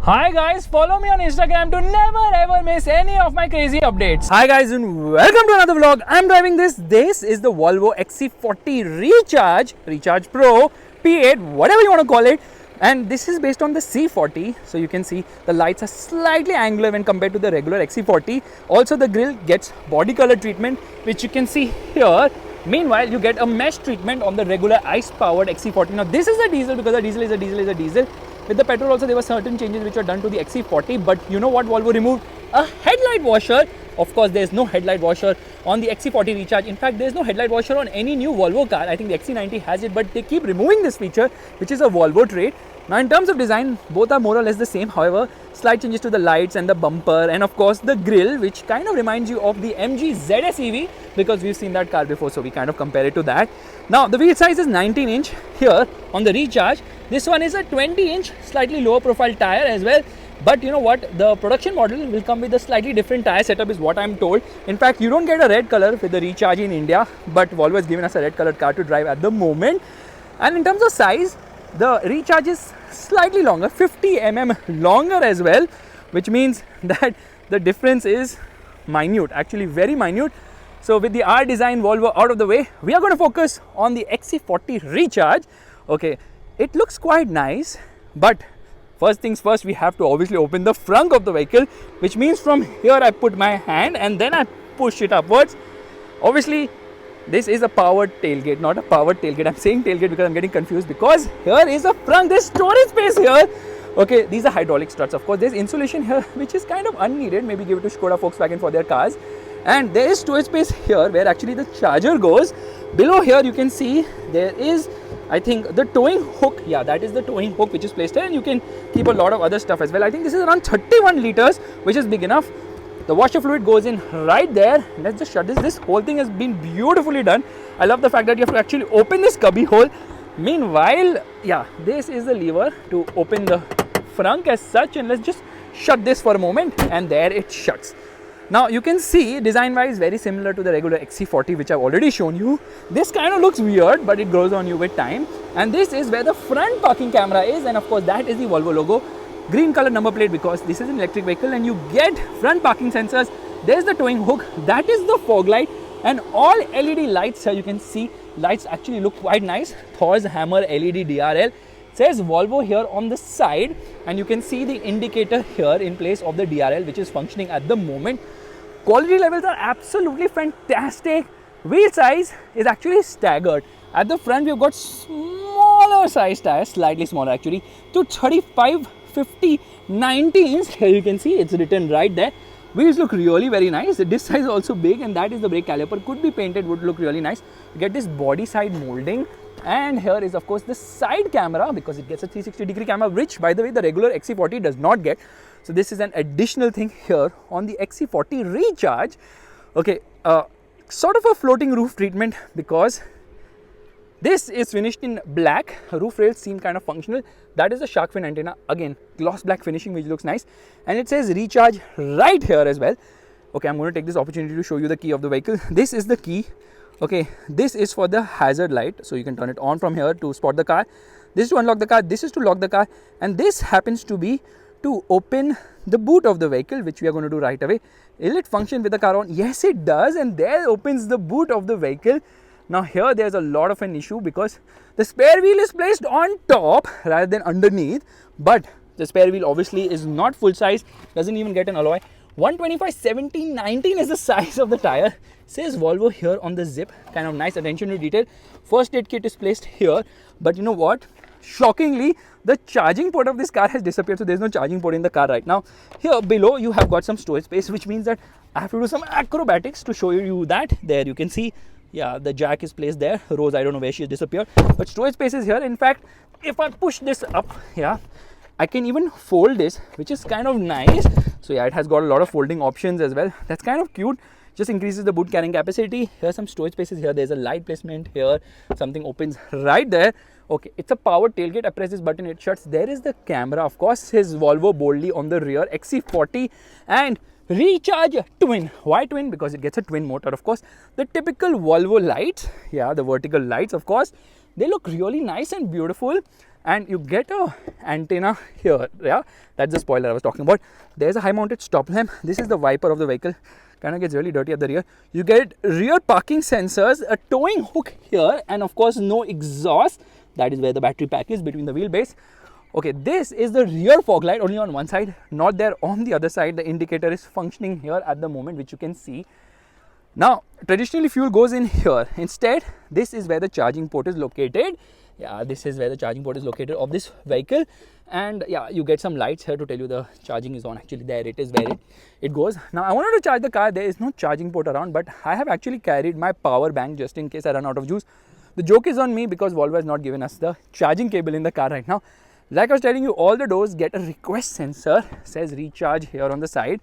Hi guys, follow me on Instagram to never ever miss any of my crazy updates. Hi guys and welcome to another vlog. I'm driving this. This is the Volvo XC40 Recharge Pro, P8, whatever you want to call it. And this is based on the C40. So you can see the lights are slightly angular when compared to the regular XC40. Also the grille gets body color treatment, which you can see here. Meanwhile, you get a mesh treatment on the regular ICE-powered XC40. Now this is a diesel because the diesel is a diesel. With the petrol also there were certain changes which were done to the XC40, but you know what Volvo removed? A headlight washer. Of course, there is no headlight washer on the XC40 Recharge. In fact, there is no headlight washer on any new Volvo car. I think the XC90 has it, but they keep removing this feature, which is a Volvo trait. Now in terms of design, both are more or less the same. However, slight changes to the lights and the bumper, and of course the grille, which kind of reminds you of the MG ZS EV because we've seen that car before, so we kind of compare it to that. Now the wheel size is 19-inch here on the Recharge. This one is a 20-inch, slightly lower profile tire as well. But you know what? The production model will come with a slightly different tire setup is what I'm told. In fact, you don't get a red color with the Recharge in India, but Volvo has given us a red colored car to drive at the moment. And in terms of size, the Recharge is slightly longer, 50 mm longer as well, which means that the difference is minute, actually very minute. So with the R design Volvo out of the way, we are going to focus on the XC40 Recharge. Okay, it looks quite nice, but first things first, we have to obviously open the front of the vehicle, which means from here I put my hand and then I push it upwards. Obviously, this is a powered tailgate, not a powered tailgate. I'm saying tailgate because I'm getting confused because here is a front, there's storage space here. Okay, these are hydraulic struts. Of course, there's insulation here, which is kind of unneeded. Maybe give it to Skoda Volkswagen for their cars. And there is storage space here where actually the charger goes. Below here, you can see there is, I think, the towing hook. Yeah, that is the towing hook which is placed here, and you can keep a lot of other stuff as well. I think this is around 31 liters, which is big enough. The washer fluid goes in right there. Let's just shut this. This whole thing has been beautifully done. I love the fact that you have to actually open this cubby hole. Meanwhile, yeah, this is the lever to open the frunk as such, and let's just shut this for a moment, and there it shuts. Now you can see design wise very similar to the regular XC40 which I've already shown you. This kind of looks weird, but it grows on you with time. And this is where the front parking camera is, and of course that is the Volvo logo. Green color number plate because this is an electric vehicle and you get front parking sensors. There's the towing hook, that is the fog light, and all LED lights here. You can see lights actually look quite nice. Thor's Hammer LED DRL. Says Volvo here on the side, and you can see the indicator here in place of the DRL which is functioning at the moment. Quality levels are absolutely fantastic. Wheel size is actually staggered. At the front we've got smaller size tires, slightly smaller actually, to 35, 50, 19. Here you can see it's written right there. Wheels look really very nice. The disc size is also big, and that is the brake caliper. Could be painted, would look really nice. You get this body side molding. And here is of course the side camera because it gets a 360-degree camera, which by the way the regular XC40 does not get. So this is an additional thing here on the XC40 Recharge. Okay, sort of a floating roof treatment because this is finished in black. Roof rails seem kind of functional. That is a shark fin antenna. Again, gloss black finishing which looks nice. And it says Recharge right here as well. Okay, I'm going to take this opportunity to show you the key of the vehicle. This is the key. Okay, this is for the hazard light, so you can turn it on from here to spot the car. This is to unlock the car, this is to lock the car, and this happens to be to open the boot of the vehicle, which we are going to do right away. Will it function with the car on? Yes, it does, and there opens the boot of the vehicle. Now here there's a lot of an issue because the spare wheel is placed on top rather than underneath, but the spare wheel obviously is not full size, doesn't even get an alloy. 125/70/19 is the size of the tire. Says Volvo here on the zip. Kind of nice attention to detail. First aid kit is placed here, but you know what? Shockingly, the charging port of this car has disappeared, so there's no charging port in the car right now. Here below you have got some storage space, which means that I have to do some acrobatics to show you that. There you can see, yeah, the jack is placed there. Rose, I don't know where she has disappeared, but storage space is here. In fact, if I push this up, yeah, I can even fold this, which is kind of nice. So yeah, it has got a lot of folding options as well. That's kind of cute. Just increases the boot carrying capacity. Here's some storage spaces here. There's a light placement here. Something opens right there. Okay, it's a powered tailgate. I press this button, it shuts. There is the camera. Of course, his Volvo boldly on the rear. XC40 and Recharge twin. Why twin? Because it gets a twin motor. Of course, the typical Volvo lights. Yeah, the vertical lights, of course. They look really nice and beautiful. and you get a antenna here. Yeah, that's the spoiler I was talking about. There's a high mounted stop lamp. This is the wiper of the vehicle. Kind of gets really dirty at the rear. You get rear parking sensors, a towing hook here, and of course no exhaust. That is where the battery pack is between the wheelbase. Okay, this is the rear fog light, only on one side, not there on the other side. The indicator is functioning here at the moment, which you can see. Now, traditionally fuel goes in here. Instead, this is where the charging port is located. Yeah, this is where the charging port is located of this vehicle. And yeah, you get some lights here to tell you the charging is on. Actually, there it is where it goes. Now, I wanted to charge the car. There is no charging port around, but I have actually carried my power bank just in case I run out of juice. The joke is on me because Volvo has not given us the charging cable in the car right now. Like I was telling you, all the doors get a request sensor, says recharge here on the side.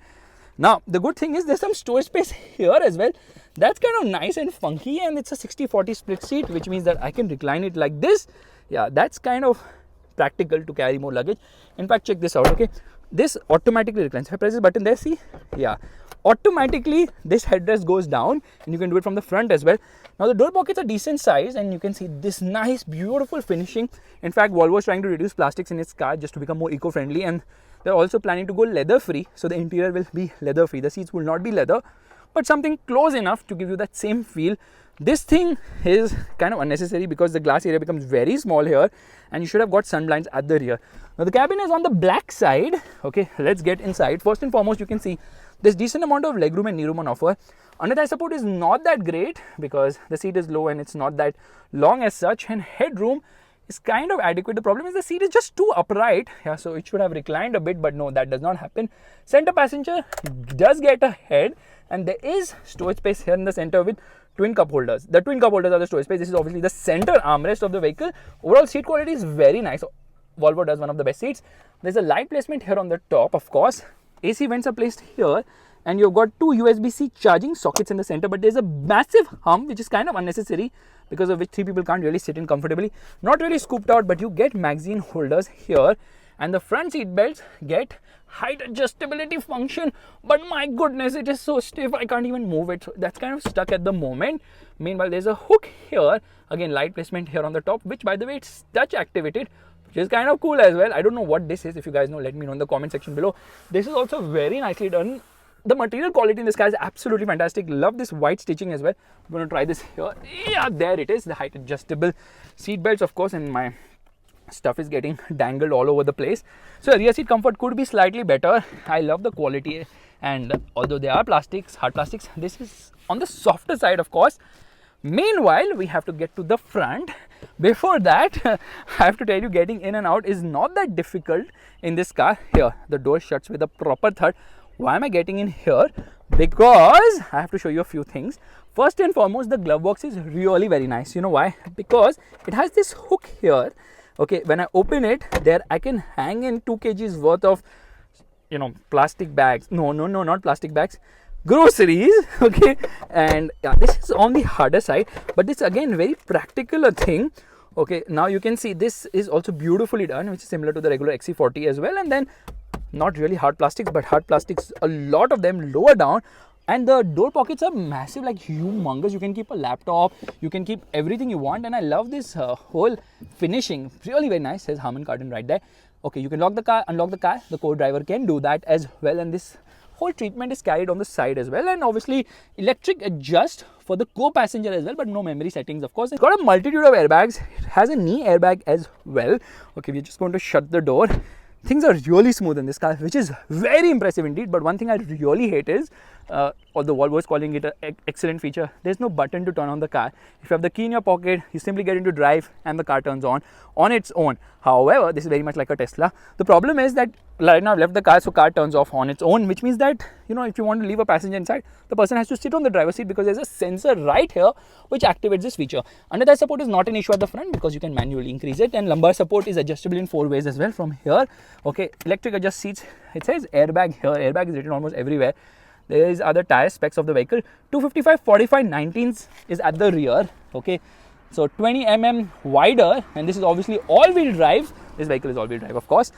Now, the good thing is there's some storage space here as well. That's kind of nice and funky, and it's a 60-40 split seat, which means that I can recline it like this. Yeah, that's kind of practical to carry more luggage. In fact, check this out, okay? This automatically reclines. If I press this button there, see? Yeah. Automatically, this headrest goes down, and you can do it from the front as well. Now, the door pockets are decent size, and you can see this nice, beautiful finishing. In fact, Volvo is trying to reduce plastics in its car just to become more eco-friendly, and they're also planning to go leather-free, so the interior will be leather-free. The seats will not be leather, but something close enough to give you that same feel. This thing is kind of unnecessary because the glass area becomes very small here, and you should have got sun blinds at the rear. Now, the cabin is on the black side. Okay, let's get inside. First and foremost, you can see there's decent amount of legroom and knee room on offer. Under-thigh support is not that great because the seat is low and it's not that long as such, and headroom is kind of adequate. The problem is the seat is just too upright. Yeah, so it should have reclined a bit, but no, that does not happen. Center passenger does get a head, and there is storage space here in the center with twin cup holders. The twin cup holders are the storage space. This is obviously the center armrest of the vehicle. Overall seat quality is very nice. Volvo does one of the best seats. There's a light placement here on the top, of course. AC vents are placed here, and you've got two USB-C charging sockets in the center, but there's a massive hump which is kind of unnecessary, because of which three people can't really sit in comfortably. Not really scooped out, but you get magazine holders here, and the front seat belts get height adjustability function, but my goodness, it is so stiff I can't even move it. So that's kind of stuck at the moment. Meanwhile, there's a hook here, again light placement here on the top, which by the way it's touch activated, which is kind of cool as well. I don't know what this is. If you guys know, let me know in the comment section below. This is also very nicely done. The material quality in this car is absolutely fantastic. Love this white stitching as well. I'm going to try this here. Yeah, there it is. The height adjustable seat belts, of course, and my stuff is getting dangled all over the place. So rear seat comfort could be slightly better. I love the quality, and although they are plastics, hard plastics, this is on the softer side, of course. Meanwhile, we have to get to the front. Before that, I have to tell you, getting in and out is not that difficult in this car. Here, the door shuts with a proper thud. Why am I getting in here? Because I have to show you a few things. First and foremost, the glove box is really very nice. You know why? Because it has this hook here. Okay, when I open it, there I can hang in 2 kgs worth of, you know, plastic bags. No, not plastic bags. Groceries. Okay, and yeah, this is on the harder side, but it's again very practical a thing. Okay, now you can see this is also beautifully done, which is similar to the regular XC40 as well. And then not really hard plastics, but hard plastics, a lot of them lower down. And the door pockets are massive, like humongous. You can keep a laptop, you can keep everything you want. And I love this whole finishing, really very nice. Says Harman carton right there. Okay, you can lock the car, unlock the car. The co-driver can do that as well. And this whole treatment is carried on the side as well. And obviously electric adjust for the co-passenger as well, but no memory settings, of course. It's got a multitude of airbags. It has a knee airbag as well. Okay, we're just going to shut the door. Things are really smooth in this car, which is very impressive indeed. But one thing I really hate is, although Volvo is calling it an excellent feature, there's no button to turn on the car. If you have the key in your pocket, you simply get into drive and the car turns on its own. However, this is very much like a Tesla. The problem is that right now I've left the car, so car turns off on its own, which means that, you know, if you want to leave a passenger inside, the person has to sit on the driver's seat, because there's a sensor right here which activates this feature. Under-thigh support is not an issue at the front because you can manually increase it, and lumbar support is adjustable in 4 ways as well from here. Okay, electric adjust seats. It says airbag here. Airbag is written almost everywhere. There is other tire specs of the vehicle. 255 45 19s is at the rear. Okay, so 20 mm wider, and this is obviously all-wheel drive. This vehicle is all-wheel drive, of course.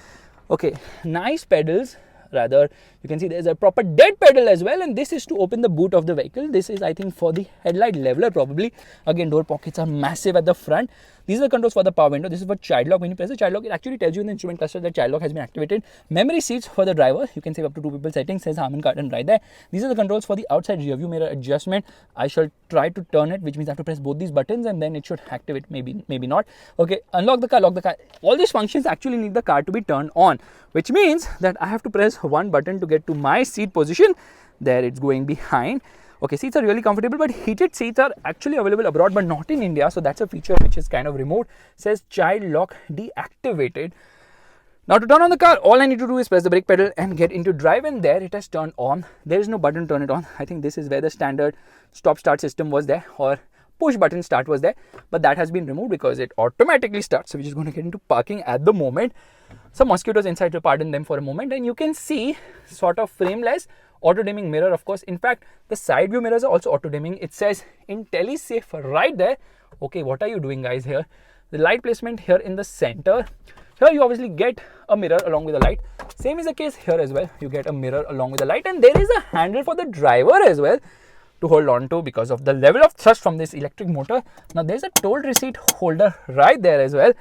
Okay, nice pedals. Rather, you can see there's a proper dead pedal as well, and this is to open the boot of the vehicle. This is, I think, for the headlight leveler probably. Again, door pockets are massive at the front. These are the controls for the power window. This is for child lock. When you press the child lock, it actually tells you in the instrument cluster that child lock has been activated. Memory seats for the driver. You can save up to 2 people settings. Says Harman carton right there. These are the controls for the outside rear view mirror adjustment. I shall try to turn it, which means I have to press both these buttons and then it should activate. Maybe not. Okay, unlock the car, lock the car. All these functions actually need the car to be turned on, which means that I have to press one button to get to my seat position. There, it's going behind. Okay, seats are really comfortable, but heated seats are actually available abroad, but not in India. So that's a feature which is kind of removed. Says child lock deactivated. Now to turn on the car, all I need to do is press the brake pedal and get into drive, and there it has turned on. There is no button to turn it on. I think this is where the standard stop start system was there, or push button start was there, but that has been removed because it automatically starts. So we're just going to get into parking at the moment. Some mosquitoes inside, to pardon them for a moment, and you can see sort of frameless auto dimming mirror, of course. In fact, the side view mirrors are also auto dimming. It says IntelliSafe right there. Okay, what are you doing, guys? Here the light placement here in the center. Here you obviously get a mirror along with the light. Same is the case here as well. You get a mirror along with the light, and there is a handle for the driver as well to hold on to because of the level of thrust from this electric motor. Now there's a toll receipt holder right there as well.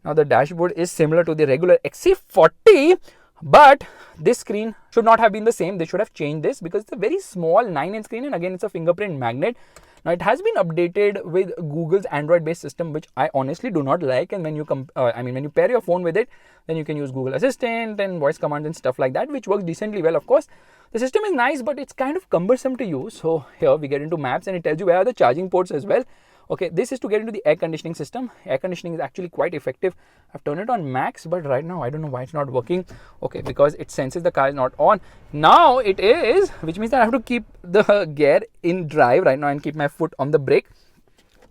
Now the dashboard is similar to the regular XC40, but this screen should not have been the same. They should have changed this because it's a very small 9-inch screen, and again it's a fingerprint magnet. Now it has been updated with Google's Android-based system, which I honestly do not like. And when you when you pair your phone with it, then you can use Google Assistant and voice commands and stuff like that, which works decently well. Of course, the system is nice, but it's kind of cumbersome to use. So here we get into maps, and it tells you where are the charging ports as well. Okay, this is to get into the air conditioning system. Air conditioning is actually quite effective. I've turned it on max, but right now I don't know why it's not working. Okay, because it senses the car is not on. Now it is, which means that I have to keep the gear in drive right now and keep my foot on the brake.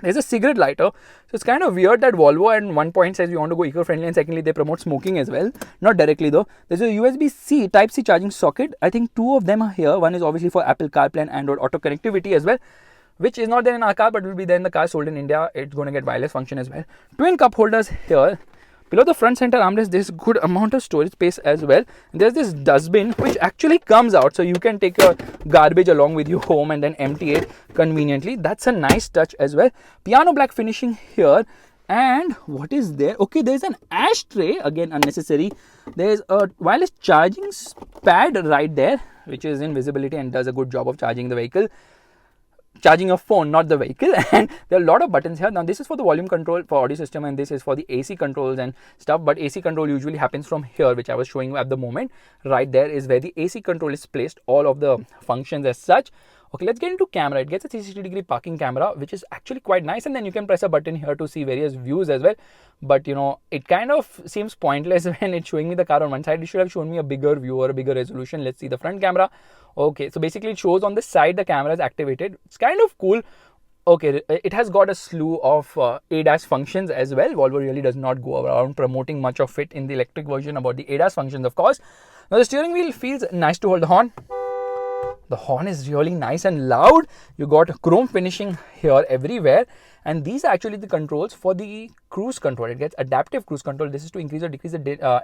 There's a cigarette lighter. So it's kind of weird that Volvo at one point says we want to go eco-friendly, and secondly they promote smoking as well. Not directly though. There's a USB-C Type-C charging socket. I think 2 of them are here. One is obviously for Apple CarPlay and Android Auto connectivity as well, which is not there in our car but will be there in the car sold in India. It's going to get wireless function as well. Twin cup holders here. Below the front center armrest, there's good amount of storage space as well. And there's this dustbin which actually comes out, so you can take your garbage along with you home and then empty it conveniently. That's a nice touch as well. Piano black finishing here. And what is there? Okay, there's an ashtray, again unnecessary. There's a wireless charging pad right there, which is in visibility and does a good job of charging the vehicle. Charging a phone, not the vehicle. And there are a lot of buttons here. Now this is for the volume control for audio system, and this is for the AC controls and stuff, but AC control usually happens from here, which I was showing you at the moment. Right there is where the AC control is placed, all of the functions as such. Okay, let's get into camera. It gets a 360-degree parking camera, which is actually quite nice, and then you can press a button here to see various views as well. But you know, it kind of seems pointless when it's showing me the car on one side. It should have shown me a bigger view or a bigger resolution. Let's see the front camera. Okay, so basically it shows on the side the camera is activated. It's kind of cool. Okay, it has got a slew of ADAS functions as well. Volvo really does not go around promoting much of it in the electric version about the ADAS functions, of course. Now the steering wheel feels nice to hold the horn. The horn is really nice and loud. You got chrome finishing here everywhere, and these are actually the controls for the cruise control. It gets adaptive cruise control. This is to increase or decrease the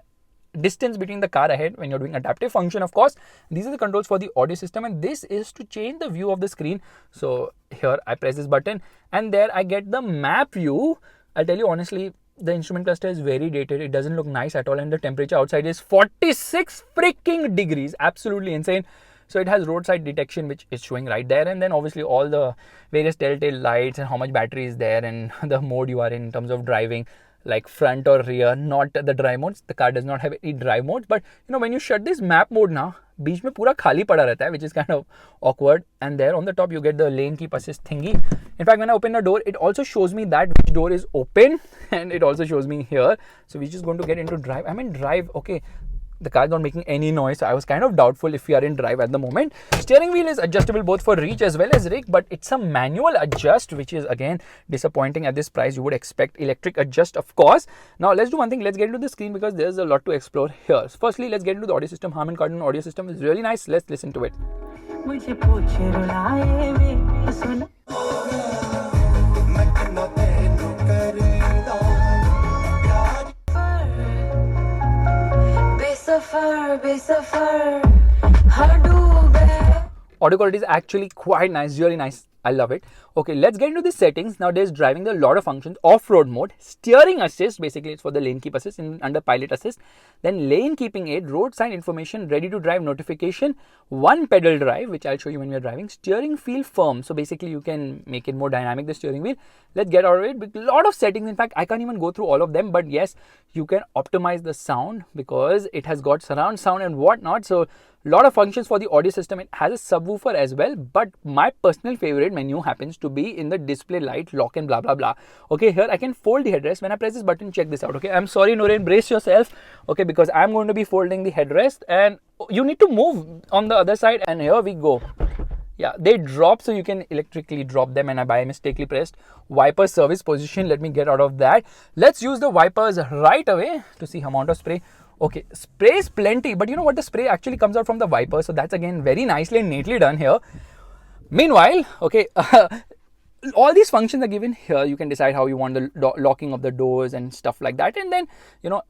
distance between the car ahead when you're doing adaptive function, of course. These are the controls for the audio system, and this is to change the view of the screen. So here I press this button and there I get the map view. I'll tell you honestly, the instrument cluster is very dated. It doesn't look nice at all, and the temperature outside is 46 freaking degrees. Absolutely insane. So it has roadside detection, which is showing right there, and then obviously all the various telltale lights and how much battery is there and the mode you are in terms of driving, like front or rear, not the drive modes. The car does not have any drive modes, but you know, when you shut this map mode now, बीच में पूरा खाली पड़ा रहता है, which is kind of awkward. And there on the top you get the lane keep assist thingy. In fact, when I open the door, it also shows me that which door is open, and it also shows me here. So we're just going to get into drive. I'm in drive. Okay, the car is not making any noise, so I was kind of doubtful if we are in drive at the moment. Steering wheel is adjustable both for reach as well as rake, but it's a manual adjust, which is again disappointing at this price. You would expect electric adjust, of course. Now let's do one thing. Let's get into the screen because there's a lot to explore here. Firstly, let's get into the audio system. Harman Kardon audio system is really nice. Let's listen to it. Audio quality is actually quite nice, really nice. I love it. Okay, let's get into the settings. Nowadays, driving, there are a lot of functions. Off-road mode, steering assist, basically it's for the lane keep assist under pilot assist. Then lane keeping aid, road sign information, ready to drive notification, one pedal drive, which I'll show you when we are driving. Steering feel firm, so basically you can make it more dynamic, the steering wheel. Let's get out of it with a lot of settings. In fact, I can't even go through all of them, but yes, you can optimize the sound because it has got surround sound and whatnot. So a lot of functions for the audio system. It has a subwoofer as well, but my personal favorite menu happens to be in the display light, lock and blah blah blah. Okay, here I can fold the headrest. When I press this button, check this out. Okay, I'm sorry Noreen, brace yourself. Okay, because I'm going to be folding the headrest and you need to move on the other side, and here we go. Yeah, they drop, so you can electrically drop them, and I by mistakenly pressed wiper service position. Let me get out of that. Let's use the wipers right away to see amount of spray. Okay, spray is plenty, but you know what, the spray actually comes out from the wiper, so that's again very nicely and neatly done here. Meanwhile, okay, all these functions are given here. You can decide how you want the locking of the doors and stuff like that, and then, you know,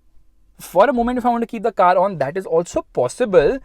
for a moment if I want to keep the car on, that is also possible.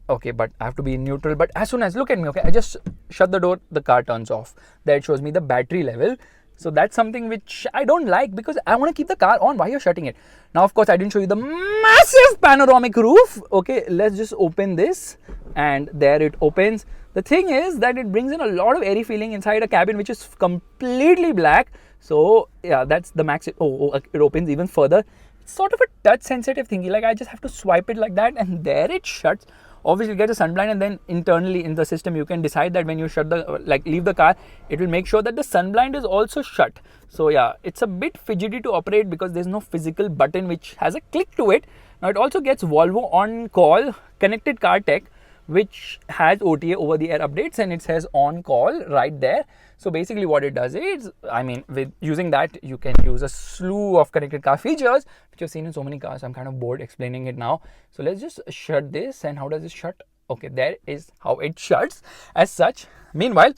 Okay, but I have to be in neutral. But as soon as, look at me, okay, I just shut the door, the car turns off. There it shows me the battery level. So that's something which I don't like because I want to keep the car on while you're shutting it. Now, of course, I didn't show you the massive panoramic roof. Okay, let's just open this, and there it opens. The thing is that it brings in a lot of airy feeling inside a cabin which is completely black. So yeah, that's the max. It opens even further. It's sort of a touch sensitive thingy. Like I just have to swipe it like that, and there it shuts. Obviously, you get a sunblind, and then internally in the system, you can decide that when you shut the, leave the car, it will make sure that the sunblind is also shut. So yeah, it's a bit fidgety to operate because there's no physical button which has a click to it. Now it also gets Volvo On Call connected car tech, which has OTA over the air updates, and it says on call right there. So basically what it does is, I mean, with using that, you can use a slew of connected car features, which I've seen in so many cars. I'm kind of bored explaining it now. So let's just shut this. And how does it shut? Okay, there is how it shuts as such. Meanwhile,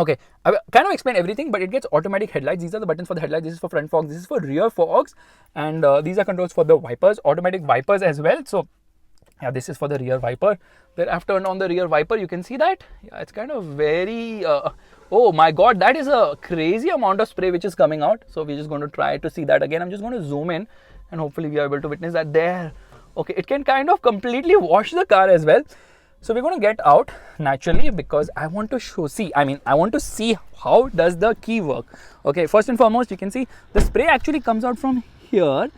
okay, I kind of explained everything, but it gets automatic headlights. These are the buttons for the headlights. This is for front fogs. This is for rear fogs. And these are controls for the wipers, automatic wipers as well. So yeah, this is for the rear wiper. Then I've turned on the rear wiper. You can see that. Yeah, it's kind of very, oh my God, that is a crazy amount of spray which is coming out. So we're just going to try to see that again. I'm just going to zoom in and hopefully we are able to witness that there. Okay, it can kind of completely wash the car as well. So we're going to get out naturally because I want to I want to see how does the key work. Okay, first and foremost, you can see the spray actually comes out from here.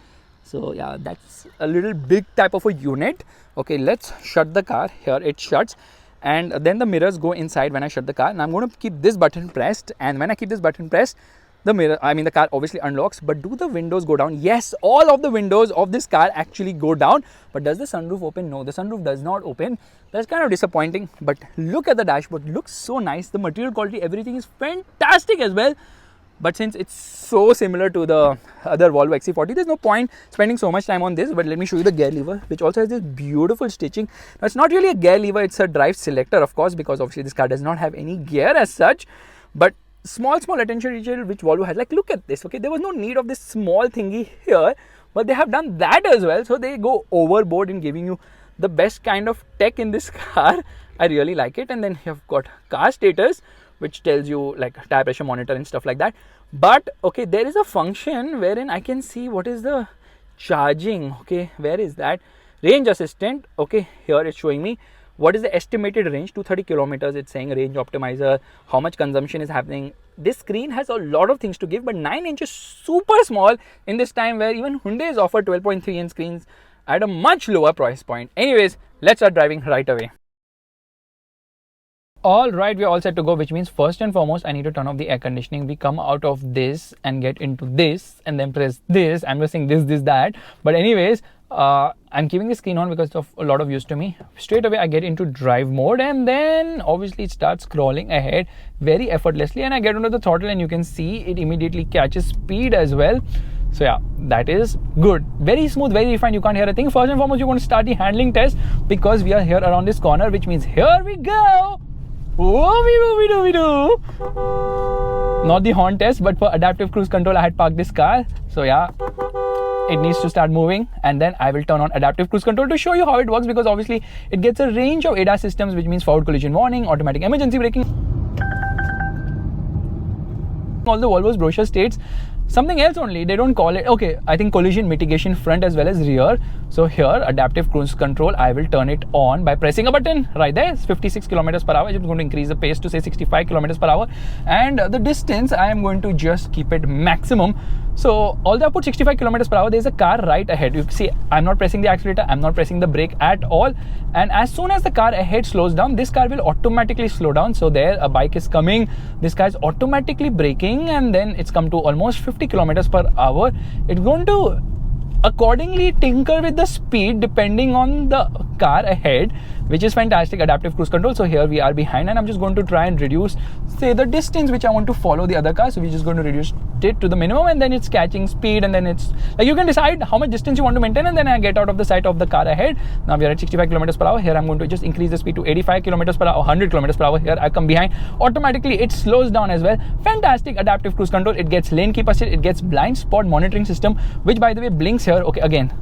So yeah, that's a little big type of a unit. Okay, let's shut the car. Here it shuts, and then the mirrors go inside when I shut the car. And I'm going to keep this button pressed, and when I keep this button pressed, the car obviously unlocks. But do the windows go down? Yes, all of the windows of this car actually go down. But does the sunroof open? No, the sunroof does not open. That's kind of disappointing. But look at the dashboard. It looks so nice. The material quality, everything is fantastic as well. But since it's so similar to the other Volvo XC40, there's no point spending so much time on this. But let me show you the gear lever, which also has this beautiful stitching. Now, it's not really a gear lever, it's a drive selector, of course, because obviously this car does not have any gear as such. But small attention detail which Volvo has. Like, look at this, okay? There was no need of this small thingy here, but they have done that as well. So they go overboard in giving you the best kind of tech in this car. I really like it. And then you've got car status, which tells you like tire pressure monitor and stuff like that. But okay, there is a function wherein I can see what is the charging. Okay, where is that? Range assistant. Okay, here it's showing me what is the estimated range, 230 kilometers. It's saying range optimizer, how much consumption is happening. This screen has a lot of things to give, but 9 inches super small in this time where even Hyundai is offered 12.3 inch screens at a much lower price point. Anyways, let's start driving right away. All right, we're all set to go, which means first and foremost, I need to turn off the air conditioning. We come out of this and get into this and then press this. I'm pressing this, that. But anyways, I'm keeping the screen on because of a lot of use to me. Straight away, I get into drive mode and then obviously it starts scrolling ahead very effortlessly. And I get onto the throttle and you can see it immediately catches speed as well. So yeah, that is good. Very smooth, very refined. You can't hear a thing. First and foremost, you're going to start the handling test because we are here around this corner, which means here we go. Whoa-wee-doo-wee-doo-wee-doo. Not the horn test, but for adaptive cruise control, I had parked this car. So yeah, it needs to start moving and then I will turn on adaptive cruise control to show you how it works, because obviously it gets a range of ADAS systems, which means forward collision warning, automatic emergency braking. All the Volvo's brochure states something else only. They don't call it. Okay, I think collision mitigation front as well as rear. So here, adaptive cruise control, I will turn it on by pressing a button right there. It's 56 kilometers per hour. I'm going to increase the pace to say 65 kilometers per hour, and the distance I am going to just keep it maximum. So although I put 65 kilometers per hour, there's a car right ahead. You see, I'm not pressing the accelerator, I'm not pressing the brake at all. And as soon as the car ahead slows down, this car will automatically slow down. So there, a bike is coming, this car is automatically braking, and then it's come to almost 50 kilometers per hour. It's going to accordingly tinker with the speed depending on the car ahead, which is fantastic. Adaptive cruise control. So here we are behind, and I'm just going to try and reduce, say, the distance which I want to follow the other car. So we're just going to reduce it to the minimum, and then it's catching speed, and then it's like you can decide how much distance you want to maintain, and then I get out of the sight of the car ahead. Now we are at 65 kilometers per hour. Here I'm going to just increase the speed to 85 kilometers per hour, 100 kilometers per hour. Here I come behind, automatically it slows down as well. Fantastic adaptive cruise control. It gets lane keep assist, it gets blind spot monitoring system, which by the way blinks here. Okay, again,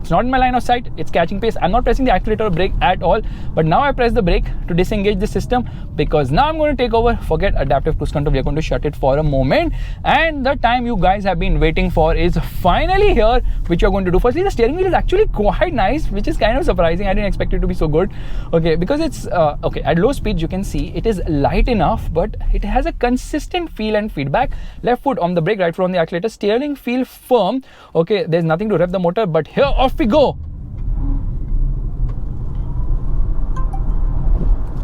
it's not in my line of sight, it's catching pace. I'm not pressing the accelerator or brake at all, but now I press the brake to disengage the system, because now I'm going to take over. Forget adaptive cruise control, we are going to shut it for a moment, and the time you guys have been waiting for is finally here, which you're going to do. Firstly, the steering wheel is actually quite nice, which is kind of surprising. I didn't expect it to be so good. Okay, because it's okay, at low speeds you can see it is light enough, but it has a consistent feel and feedback. Left foot on the brake, right foot on the accelerator, steering feel firm. Okay, there's nothing to rev the motor, but here off we go.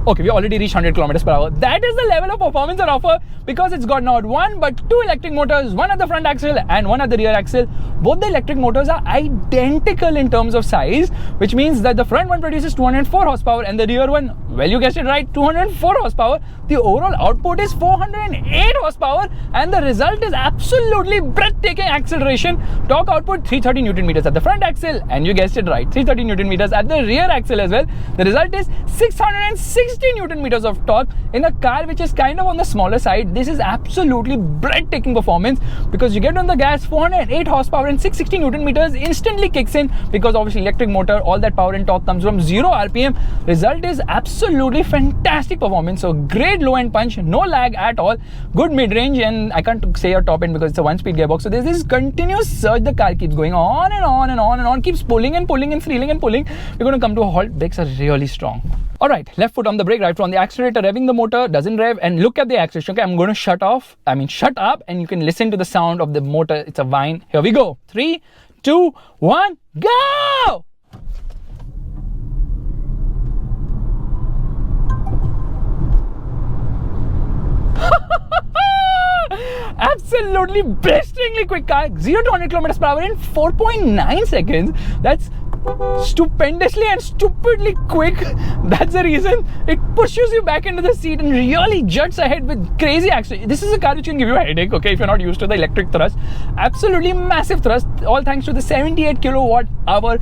Okay, we already reached 100 kilometers per hour. That is the level of performance on offer, because it's got not one but two electric motors, one at the front axle and one at the rear axle. Both the electric motors are identical in terms of size, which means that the front one produces 204 horsepower and the rear one, well, you guessed it right, 204 horsepower. The overall output is 408 horsepower, and the result is absolutely breathtaking acceleration. Torque output 330 Newton meters at the front axle, and you guessed it right, 330 Newton meters at the rear axle as well. The result is 660 Newton meters of torque in a car which is kind of on the smaller side. This is absolutely breathtaking performance, because you get on the gas, 408 horsepower and 660 Newton meters instantly kicks in, because obviously electric motor, all that power and torque comes from 0 RPM. Result is absolutely fantastic performance. So great low end punch, no lag at all, good mid range, and I can't say a top end because it's a 1-speed gearbox. So there's this continuous surge. The car keeps going on and on and on and on, keeps pulling and pulling and freeling and pulling. We're going to come to a halt. Brakes are really strong. All right, left foot on the brake, right foot on the accelerator, revving the motor, doesn't rev, and look at the acceleration. Okay, I'm going to shut up, and you can listen to the sound of the motor. It's a whine. Here we go. 3, 2, 1, go! Absolutely blisteringly quick car. 0 to 100 kilometers per hour in 4.9 seconds. That's stupendously and stupidly quick. That's the reason it pushes you back into the seat and really juts ahead with crazy acceleration. This is a car which can give you a headache, okay, if you're not used to the electric thrust. Absolutely massive thrust, all thanks to the 78 kilowatt hour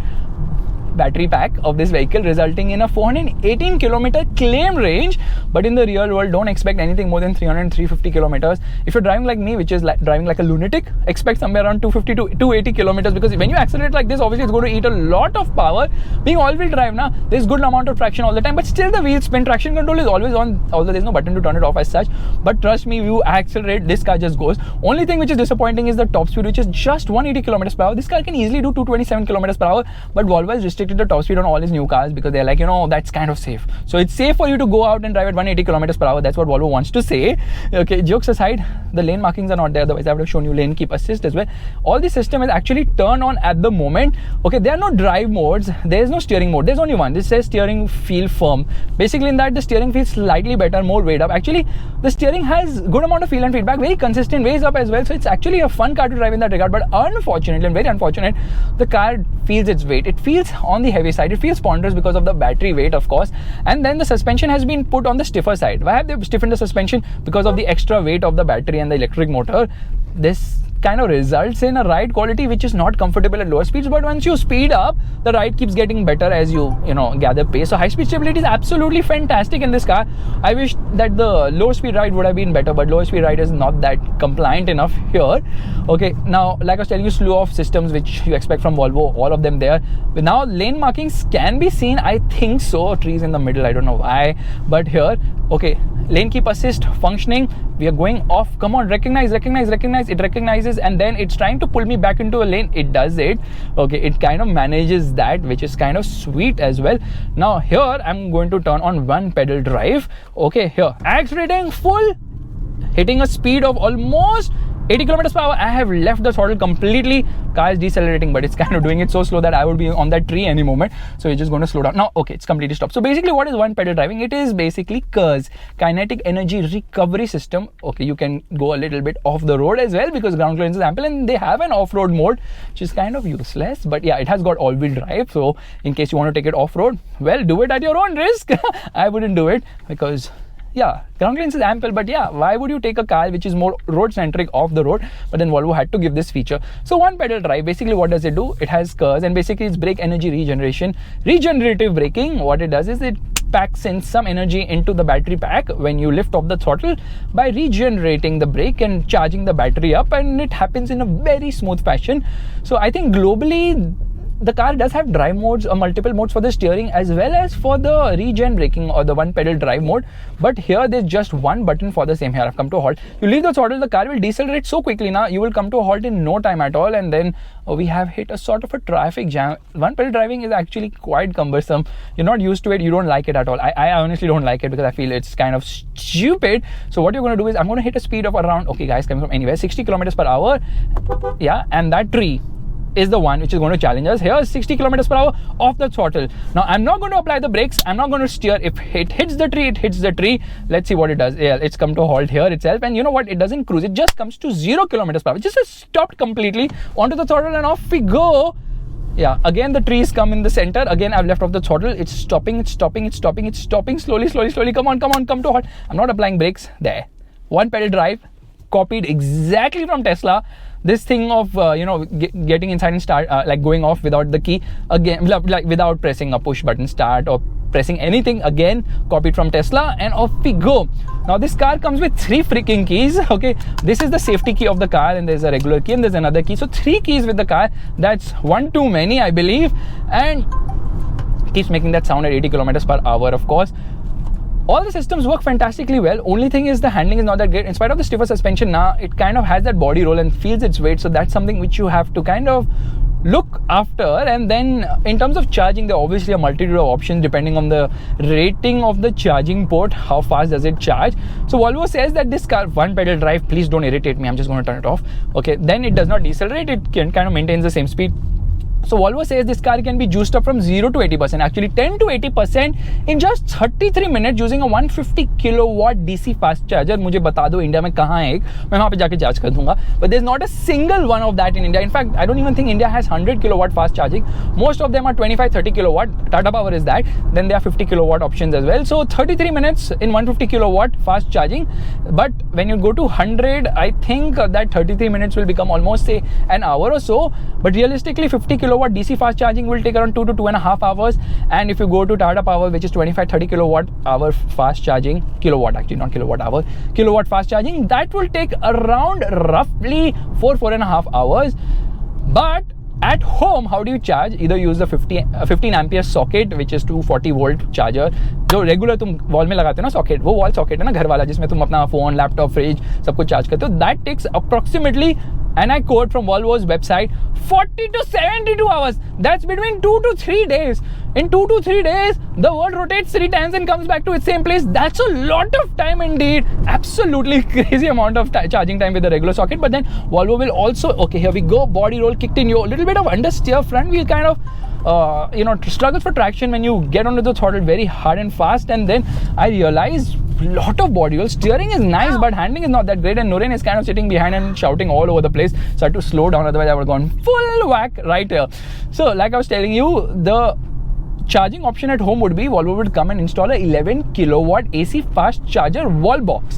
battery pack of this vehicle, resulting in a 418 kilometer claim range. But in the real world, don't expect anything more than 300-350 kilometers. If you're driving like me, which is like driving like a lunatic, expect somewhere around 250 to 280 kilometers, because when you accelerate like this, obviously it's going to eat a lot of power. Being all-wheel drive now, there's good amount of traction all the time, but still the wheel spin. Traction control is always on, although there's no button to turn it off as such. But trust me, you accelerate, this car just goes. Only thing which is disappointing is the top speed, which is just 180 kilometers per hour. This car can easily do 227 kilometers per hour, but Volvo has restricted the top speed on all his new cars, because they're like, that's kind of safe. So it's safe for you to go out and drive at 180 kilometers per hour. That's what Volvo wants to say. Okay, jokes aside, the lane markings are not there. Otherwise, I would have shown you lane keep assist as well. All the system is actually turned on at the moment. Okay, there are no drive modes. There is no steering mode. There's only one. This says steering feel firm. Basically, in that, the steering feels slightly better, more weight up. Actually, the steering has good amount of feel and feedback, very consistent, weighs up as well. So it's actually a fun car to drive in that regard. But unfortunately, and very unfortunate, the car feels its weight. It feels on the heavy side. It feels ponderous because of the battery weight, of course. And then the suspension has been put on the stiffer side. Why have they stiffened the suspension? Because of the extra weight of the battery and the electric motor. This kind of results in a ride quality which is not comfortable at lower speeds, but once you speed up, the ride keeps getting better as you gather pace. So high speed stability is absolutely fantastic in this car. I wish that the low speed ride would have been better, but low speed ride is not that compliant enough here. Okay, now like I was telling you, slew of systems which you expect from Volvo, all of them there. But now lane markings can be seen, I think so. Trees in the middle, I don't know why, but here, okay, lane keep assist functioning. We are going off. Come on, recognize. It recognizes, and then it's trying to pull me back into a lane. It does it. Okay, it kind of manages that, which is kind of sweet as well. Now here I'm going to turn on one pedal drive. Okay, here accelerating full, hitting a speed of almost 80 kilometers per hour. I have left the throttle completely. Car is decelerating, but it's kind of doing it so slow that I would be on that tree any moment. So it's just going to slow down. Now, okay, it's completely stopped. So basically, what is one pedal driving? It is basically KERS, kinetic energy recovery system. Okay, you can go a little bit off the road as well because ground clearance is ample, and they have an off-road mode, which is kind of useless. But yeah, it has got all-wheel drive. So in case you want to take it off-road, well, do it at your own risk. I wouldn't do it because, yeah, ground clearance is ample, but yeah, why would you take a car which is more road centric off the road? But then Volvo had to give this feature. So one pedal drive, basically what does it do? It has KERS, and basically it's brake energy regeneration, regenerative braking. What it does is it packs in some energy into the battery pack when you lift off the throttle by regenerating the brake and charging the battery up, and it happens in a very smooth fashion. So I think globally the car does have drive modes or multiple modes for the steering as well as for the regen braking or the one pedal drive mode, but here there's just one button for the same. Here I've come to a halt. You leave the throttle, the car will decelerate so quickly. Now you will come to a halt in no time at all, and then we have hit a sort of a traffic jam. One pedal driving is actually quite cumbersome. You're not used to it, you don't like it at all. I honestly don't like it because I feel it's kind of stupid. So what you're going to do is I'm going to hit a speed of around, okay guys, coming from anywhere, 60 kilometers per hour. Yeah, and that tree is the one which is going to challenge us. Here is 60 kilometers per hour off the throttle. Now I'm not going to apply the brakes. I'm not going to steer. If it hits the tree, it hits the tree. Let's see what it does. Yeah, it's come to a halt here itself, and you know what? It doesn't cruise. It just comes to 0 kilometers per hour. It just stopped completely onto the throttle, and off we go. Yeah, again the trees come in the center. Again I've left off the throttle. It's stopping slowly. Come on, come to a halt. I'm not applying brakes. There. One pedal drive, copied exactly from Tesla. This thing of getting inside and start like going off without the key, again like without pressing a push button start or pressing anything, again copied from Tesla, and off we go. Now this car comes with 3 freaking keys. Okay, this is the safety key of the car, and there's a regular key and there's another key, so 3 keys with the car. That's one too many, I believe, and keeps making that sound at 80 kilometers per hour. Of course, all the systems work fantastically well. Only thing is the handling is not that great. In spite of the stiffer suspension, now it kind of has that body roll and feels its weight. So that's something which you have to kind of look after. And then in terms of charging, there are obviously a multitude of options depending on the rating of the charging port. How fast does it charge? So Volvo says that this car, one pedal drive, please don't irritate me, I'm just going to turn it off. Okay, then it does not decelerate. It can kind of maintains the same speed. So Volvo says this car can be juiced up from 0 to 80%, actually 10 to 80% in just 33 minutes using a 150 kilowatt DC fast charger. मुझे बता दो India में कहाँ है एक, मैं वहाँ पे जाके चार्ज कर दूंगा. But there's not a single one of that in India. In fact, I don't even think India has 100 kilowatt fast charging. Most of them are 25-30 kilowatt. Tata Power is that. Then there are 50 kilowatt options as well. So 33 minutes in 150 kilowatt fast charging. But when you go to 100, I think that 33 minutes will become almost say an hour or so. But realistically, 50 kilowatt DC fast charging will take around 2 to 2.5 hours. And if you go to Tata Power, which is 25-30 kilowatt hour fast charging, kilowatt actually, not kilowatt hour, kilowatt fast charging, that will take around roughly 4.5 hours. But at home, how do you charge? Either use the 15 ampere socket, which is 240 volt charger, जो regular तुम wall में लगाते हो ना socket, वो wall socket है ना घर वाला, जिसमें तुम अपना फोन, लैपटॉप, फ्रिज सब कुछ चार्ज करते हो. That takes approximately, and I quote from Volvo's website, 40 to 72 hours. That's between 2 to 3 days. In 2 to 3 days, the world rotates 3 times and comes back to its same place. That's a lot of time indeed. Absolutely crazy amount of charging time with the regular socket. But then Volvo will also, okay, here we go, body roll kicked in, a little bit of understeer, front wheel kind of struggles for traction when you get onto the throttle very hard and fast. And then I realized lot of body roll. Steering is nice, but handling is not that great, and Nuren is kind of sitting behind and shouting all over the place, so I had to slow down, otherwise I would have gone full whack right here. So like I was telling you, the charging option at home would be Volvo would come and install a 11 kilowatt AC fast charger wall box,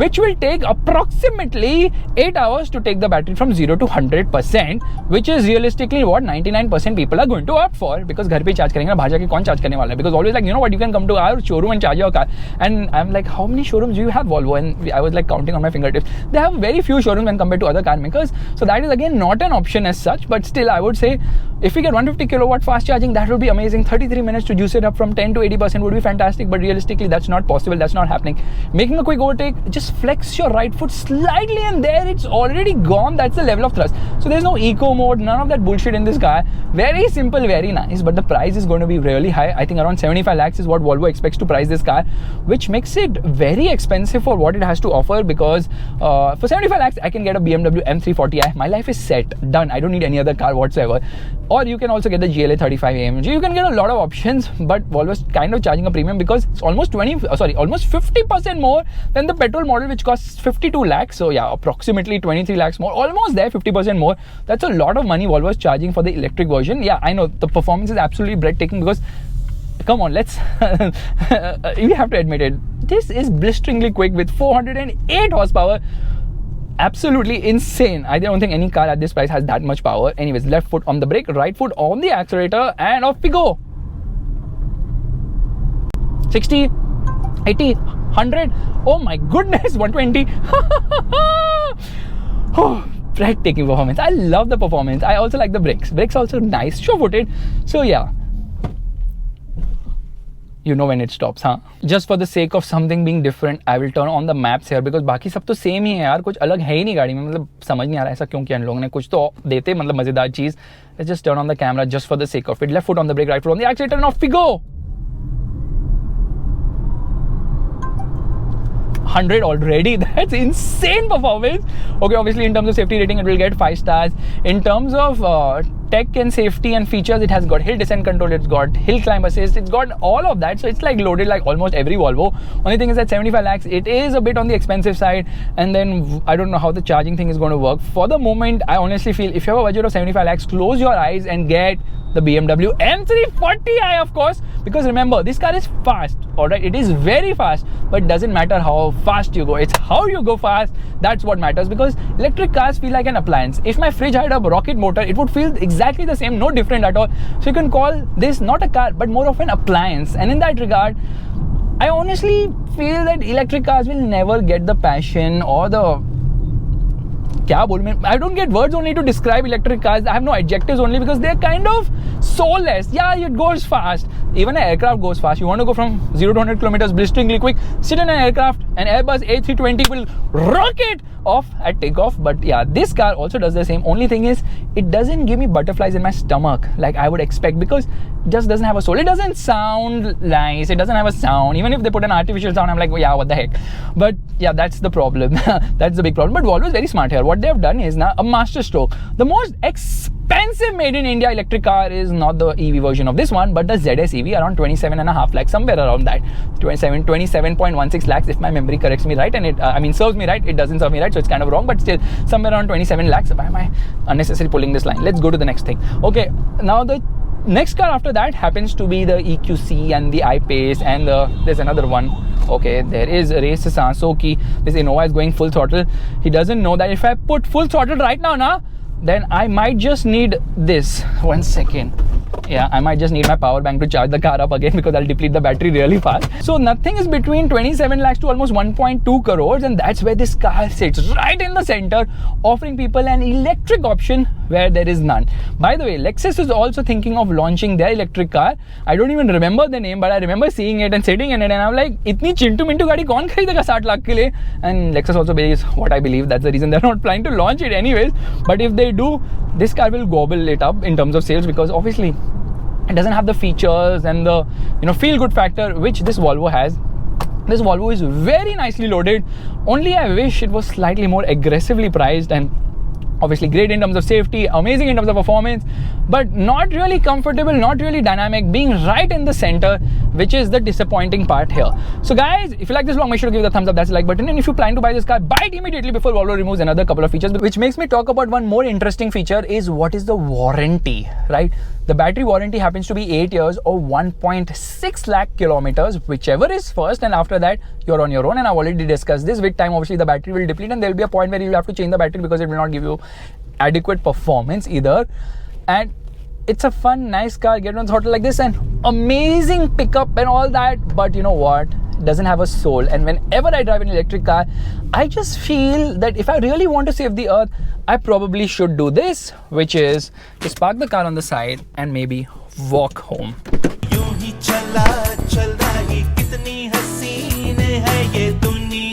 which will take approximately 8 hours to take the battery from 0 to 100%, which is realistically what 99% people are going to opt for, because घर पे charge करेंगे ना, बाहर जाके कौन charge करने वाला है? Because always like, you know what, you can come to our showroom and charge your car. And I'm like, how many showrooms do you have, Volvo? And I was like counting on my fingertips. They have very few showrooms when compared to other car makers. So that is again not an option as such, but still I would say if we get 150 kilowatt fast charging, that would be amazing. 33 33 minutes to juice it up from 10 to 80% would be fantastic, but realistically that's not possible, that's not happening. Making a quick overtake, just flex your right foot slightly and there it's already gone. That's the level of thrust. So there's no eco mode, none of that bullshit in this car. Very simple, very nice, but the price is going to be really high. I think around 75 lakhs is what Volvo expects to price this car, which makes it very expensive for what it has to offer, because for 75 lakhs I can get a BMW M340i. My life is set, done. I don't need any other car whatsoever. Or you can also get the GLA 35 AMG. You can get a lot of options, but Volvo's kind of charging a premium because it's almost 50% more than the petrol model, which costs 52 lakhs. So yeah, approximately 23 lakhs more, almost there, 50% more. That's a lot of money Volvo's charging for the electric version. Yeah, I know the performance is absolutely breathtaking, because come on, let's we have to admit it, this is blisteringly quick with 408 horsepower. Absolutely insane. I don't think any car at this price has that much power. Anyways, left foot on the brake, right foot on the accelerator, and off we go. 60, 80, 100, oh my goodness, 120. Oh, breathtaking performance. I love the performance. I also like the brakes. Brakes also nice, sure-footed. So yeah, you know when it stops, huh? Just for the sake of something being different, I will turn on the maps here, because बाकी सब तो same ही है यार, कुछ अलग है ही नहीं गाड़ी में. मतलब समझ नहीं आ रहा ऐसा क्यों किया इन लोगों ने, कुछ तो देते मतलब मजेदार चीज. Let's just turn on the camera just for the sake of it. Left foot on the brake, right foot on the accelerator, and off we go. 100 already. That's insane performance. Okay, obviously in terms of safety rating it will get 5 stars. In terms of tech and safety and features, it has got hill descent control, it's got hill climb assist, it's got all of that. So it's like loaded like almost every Volvo. Only thing is that 75 lakhs, it is a bit on the expensive side, and then I don't know how the charging thing is going to work. For the moment, I honestly feel if you have a budget of 75 lakhs, close your eyes and get the BMW M340i, of course, because remember, this car is fast, alright, it is very fast, but doesn't matter how fast you go, it's how you go fast, that's what matters, because electric cars feel like an appliance. If my fridge had a rocket motor, it would feel exactly the same, no different at all. So you can call this not a car, but more of an appliance, and in that regard, I honestly feel that electric cars will never get the passion or the I don't get words only to describe electric cars. I have no adjectives only, because they're kind of soulless. Yeah, it goes fast. Even an aircraft goes fast. You want to go from 0 to 100 kilometers blisteringly quick, sit in an aircraft, an Airbus A320 will rocket off at takeoff. But yeah, this car also does the same. Only thing is, it doesn't give me butterflies in my stomach like I would expect, because it just doesn't have a soul. It doesn't sound nice. It doesn't have a sound. Even if they put an artificial sound, I'm like, oh, yeah, what the heck. But yeah, that's the problem. That's the big problem. But Volvo is very smart here. What they have done is now a master stroke. The most expensive made in India electric car is not the EV version of this one, but the ZS EV, around 27.5 lakhs, somewhere around that. 27.16 lakhs if my memory corrects me right, and it serves me right. It doesn't serve me right, so it's kind of wrong, but still somewhere around 27 lakhs. Why am I unnecessarily pulling this line? Let's go to the next thing. Okay, now the next car after that happens to be the EQC and the I-Pace, and there's another one. Okay, there is Race Sansoki. This Innova is going full throttle. He doesn't know that if I put full throttle right now, then I might just need this. 1 second. Yeah, I might just need my power bank to charge the car up again, because I'll deplete the battery really fast. So nothing is between 27 lakhs to almost 1.2 crores, and that's where this car sits, right in the center, offering people an electric option where there is none. By the way, Lexus is also thinking of launching their electric car. I don't even remember the name, but I remember seeing it and sitting in it, and I'm like, itni chintu mintu gaadi kaun kharidega 60 lakh ke liye? And Lexus also believes what I believe. That's the reason they're not planning to launch it anyways. But if they do, this car will gobble it up in terms of sales, because obviously it doesn't have the features and the feel good factor which this Volvo has. This Volvo is very nicely loaded. Only I wish it was slightly more aggressively priced, and obviously great in terms of safety, amazing in terms of performance, but not really comfortable, not really dynamic, being right in the center, which is the disappointing part here. So guys, if you like this vlog, make sure to give it a thumbs up, that's the like button, and if you plan to buy this car, buy it immediately before Volvo removes another couple of features. Which makes me talk about one more interesting feature, is what is the warranty, right? The battery warranty happens to be 8 years or 1.6 lakh kilometers, whichever is first, and after that you're on your own. And I've already discussed this. With time, obviously the battery will deplete, and there will be a point where you'll have to change the battery, because it will not give you adequate performance either. And it's a fun, nice car, get on throttle like this, and amazing pickup and all that, but you know what, it doesn't have a soul. And whenever I drive an electric car, I just feel that if I really want to save the earth, I probably should do this, which is just park the car on the side and maybe walk home. चल रही कितनी हसीन है ये दुनिया